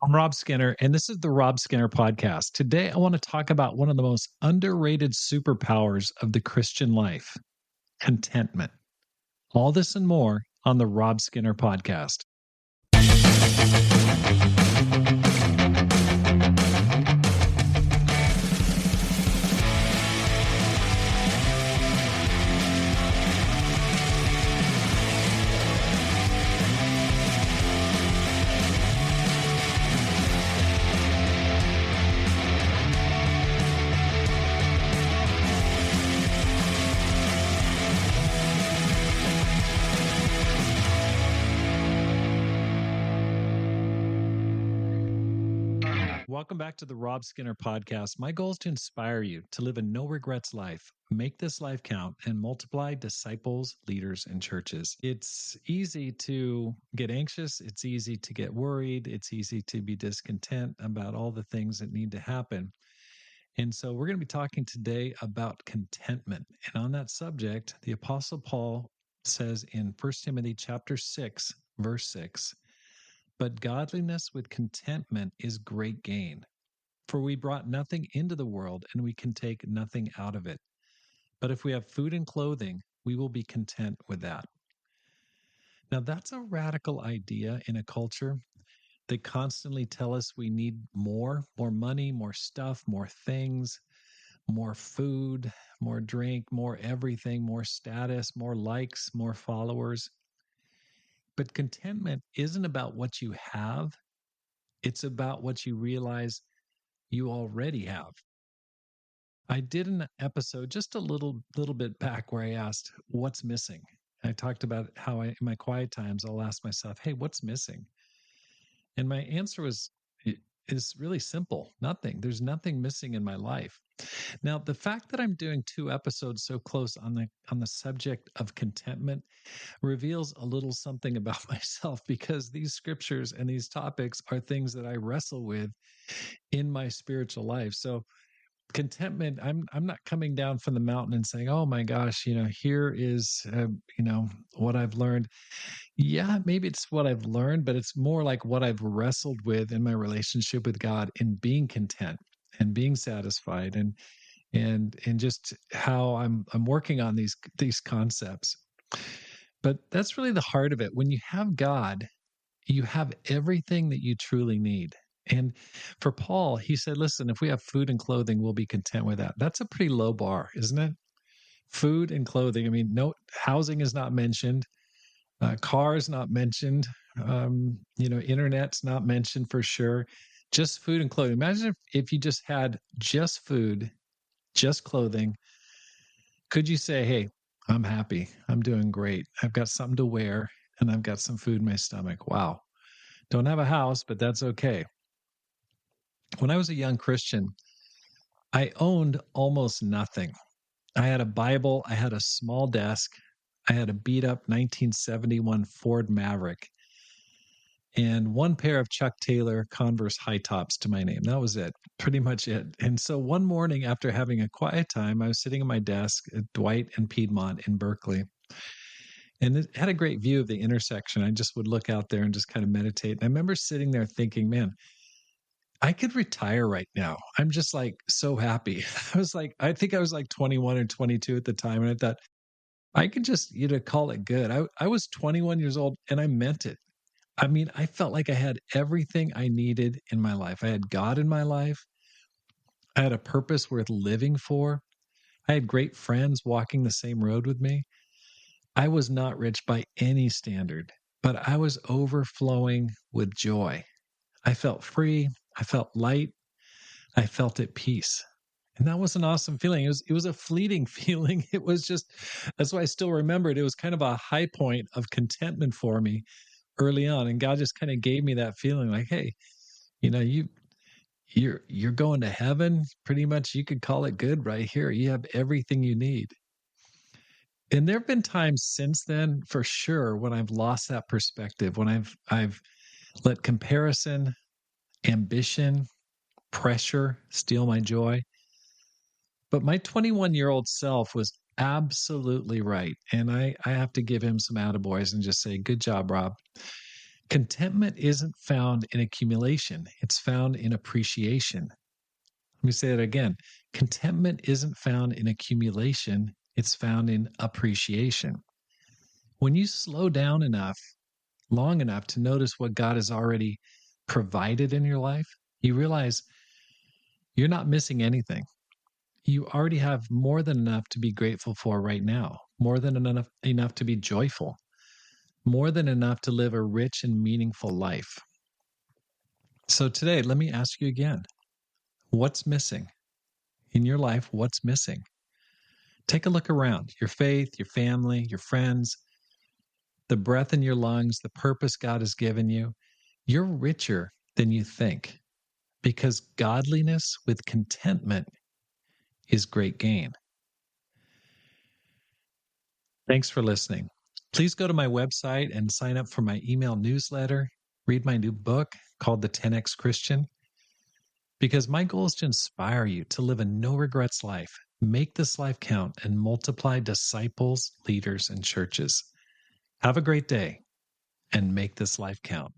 I'm Rob Skinner, and this is the Rob Skinner Podcast. Today, I want to talk about one of the most underrated superpowers of the Christian life: contentment. All this and more on the Rob Skinner Podcast. Welcome back to the Rob Skinner Podcast. My goal is to inspire you to live a no regrets life, make this life count, and multiply disciples, leaders, and churches. It's easy to get anxious. It's easy to get worried. It's easy to be discontent about all the things that need to happen. And so we're going to be talking today about contentment. And on that subject, the Apostle Paul says in 1 Timothy chapter 6, verse 6, "But godliness with contentment is great gain. For we brought nothing into the world, and we can take nothing out of it. But if we have food and clothing, we will be content with that." Now, that's a radical idea in a culture that constantly tell us we need more money, more stuff, more things, more food, more drink, more everything, more status, more likes, more followers. But contentment isn't about what you have. It's about what you realize you already have. I did an episode just a little bit back where I asked, what's missing? I talked about how in my quiet times, I'll ask myself, hey, what's missing? And my answer is really simple. Nothing. There's nothing missing in my life. Now, the fact that I'm doing two episodes so close on the subject of contentment reveals a little something about myself, because these scriptures and these topics are things that I wrestle with in my spiritual life. So contentment, I'm not coming down from the mountain and saying, oh my gosh, here is what I've learned. Yeah, maybe it's what I've learned, but it's more like what I've wrestled with in my relationship with God, in being content and being satisfied, and just how I'm working on these concepts. But that's really the heart of it. When you have God, you have everything that you truly need. And for Paul, he said, listen, if we have food and clothing, we'll be content with that. That's a pretty low bar, isn't it? Food and clothing. I mean, no, housing is not mentioned. Cars not mentioned. Internet's not mentioned for sure. Just food and clothing. Imagine if you just had just food, just clothing. Could you say, hey, I'm happy. I'm doing great. I've got something to wear and I've got some food in my stomach. Wow. Don't have a house, but that's okay. When I was a young Christian, I owned almost nothing. I had a Bible, I had a small desk, I had a beat up 1971 Ford Maverick, and one pair of Chuck Taylor Converse high tops to my name. That was it, pretty much it. And so one morning, after having a quiet time, I was sitting at my desk at Dwight and Piedmont in Berkeley. And it had a great view of the intersection. I just would look out there and just kind of meditate. And I remember sitting there thinking, man, I could retire right now. I'm just like so happy. I think I was like 21 or 22 at the time. And I thought, I could just, call it good. I was 21 years old and I meant it. I mean, I felt like I had everything I needed in my life. I had God in my life. I had a purpose worth living for. I had great friends walking the same road with me. I was not rich by any standard, but I was overflowing with joy. I felt free. I felt light. I felt at peace. And that was an awesome feeling. It was a fleeting feeling. It was just, that's why I still remember it. It was kind of a high point of contentment for me early on. And God just kind of gave me that feeling like, hey, you're going to heaven. Pretty much you could call it good right here. You have everything you need. And there have been times since then, for sure, when I've lost that perspective, when I've let comparison, ambition, pressure steal my joy. But my 21-year-old self was absolutely right. And I have to give him some attaboys and just say, good job, Rob. Contentment isn't found in accumulation, it's found in appreciation. Let me say that again. Contentment isn't found in accumulation, it's found in appreciation. When you slow down long enough to notice what God has already provided in your life, you realize you're not missing anything. You already have more than enough to be grateful for right now, more than enough to be joyful, more than enough to live a rich and meaningful life. So today, let me ask you again, what's missing in your life? What's missing? Take a look around your faith, your family, your friends, the breath in your lungs, the purpose God has given you. You're richer than you think because godliness with contentment is great gain. Thanks for listening. Please go to my website and sign up for my email newsletter. Read my new book called The 10X Christian, because my goal is to inspire you to live a no regrets life, make this life count, and multiply disciples, leaders, and churches. Have a great day and make this life count.